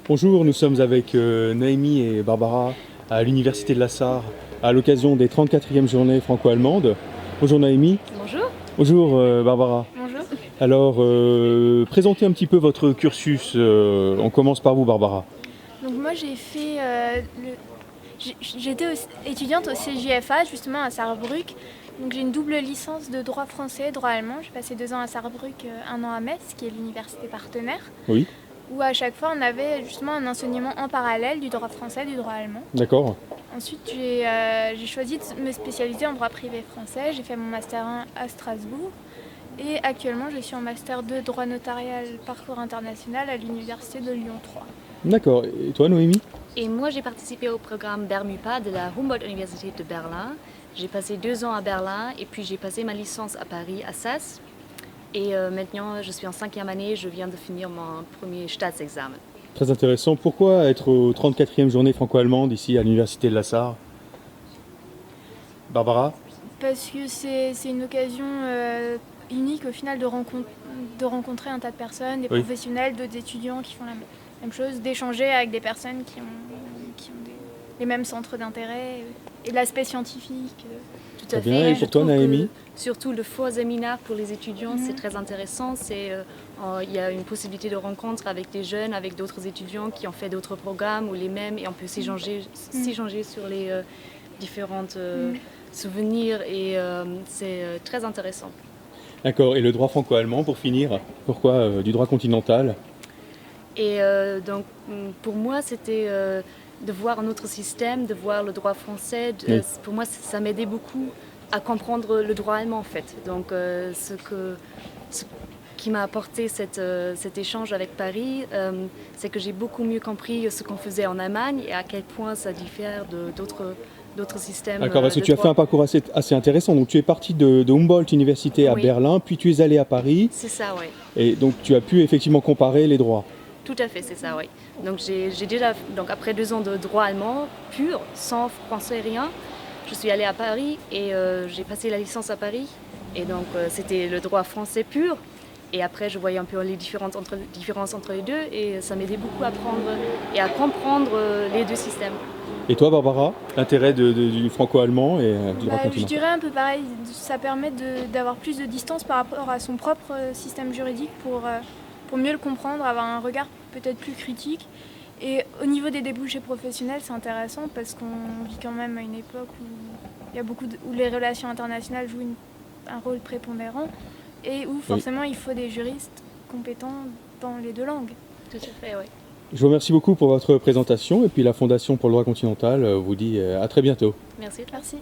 Bonjour, nous sommes avec Naomi et Barbara à l'Université de la Sarre à l'occasion des 34e journées franco-allemandes. Bonjour Naomi. Bonjour. Bonjour Barbara. Bonjour. Alors, présentez un petit peu votre cursus. On commence par vous Barbara. Donc moi j'ai fait j'étais étudiante au CJFA justement à Sarrebruck. Donc j'ai une double licence de droit français et droit allemand. J'ai passé 2 ans à Sarrebruck, 1 an à Metz, qui est l'université partenaire. Oui. Où à chaque fois on avait justement un enseignement en parallèle du droit français et du droit allemand. D'accord. Ensuite j'ai choisi de me spécialiser en droit privé français. J'ai fait mon master 1 à Strasbourg. Et actuellement je suis en master 2 droit notarial parcours international à l'université de Lyon 3. D'accord. Et toi Noémie? Et moi, j'ai participé au programme BERMUPA de la Humboldt-Universität de Berlin. J'ai passé 2 ans à Berlin et puis j'ai passé ma licence à Paris, à SAS. Et maintenant, je suis en 5e année, je viens de finir mon premier Staatsexamen. Très intéressant. Pourquoi être aux 34e journées franco-allemandes ici à l'Université de la Sarre? Barbara? Parce que c'est une occasion unique au final de rencontrer un tas de personnes, des professionnels, d'autres étudiants qui font la même chose, d'échanger avec des personnes qui ont les mêmes centres d'intérêt et de l'aspect scientifique. Tout à fait. Bien. Et pour toi Naomi? Surtout le faux séminaire pour les étudiants, c'est très intéressant. Il y a une possibilité de rencontre avec des jeunes, avec d'autres étudiants qui ont fait d'autres programmes ou les mêmes, et on peut s'échanger sur les différents souvenirs, et c'est très intéressant. D'accord. Et le droit franco-allemand pour finir? Pourquoi du droit continental? Et donc pour moi c'était de voir un autre système, de voir le droit français. Pour moi ça m'aidait beaucoup à comprendre le droit allemand en fait. Donc ce qui m'a apporté cet échange avec Paris, c'est que j'ai beaucoup mieux compris ce qu'on faisait en Allemagne et à quel point ça diffère d'autres systèmes. D'accord, parce que tu as fait un parcours assez intéressant. Donc tu es parti de Humboldt Université à Berlin, puis tu es allé à Paris. C'est ça, oui. Et donc tu as pu effectivement comparer les droits. Tout à fait, c'est ça, oui. Donc après 2 ans de droit allemand pur, sans français, rien, je suis allée à Paris et j'ai passé la licence à Paris. Et donc c'était le droit français pur. Et après, je voyais un peu les différences entre les deux, et ça m'aidait beaucoup à apprendre et à comprendre les deux systèmes. Et toi, Barbara, l'intérêt du franco-allemand et du droit continental? Je dirais un peu pareil, ça permet d'avoir plus de distance par rapport à son propre système juridique pour mieux le comprendre, avoir un regard peut-être plus critique. Et au niveau des débouchés professionnels, c'est intéressant parce qu'on vit quand même à une époque où les relations internationales jouent un rôle prépondérant et où forcément il faut des juristes compétents dans les 2 langues. Tout à fait, oui. Je vous remercie beaucoup pour votre présentation, et puis la Fondation pour le droit continental vous dit à très bientôt. Merci. Merci.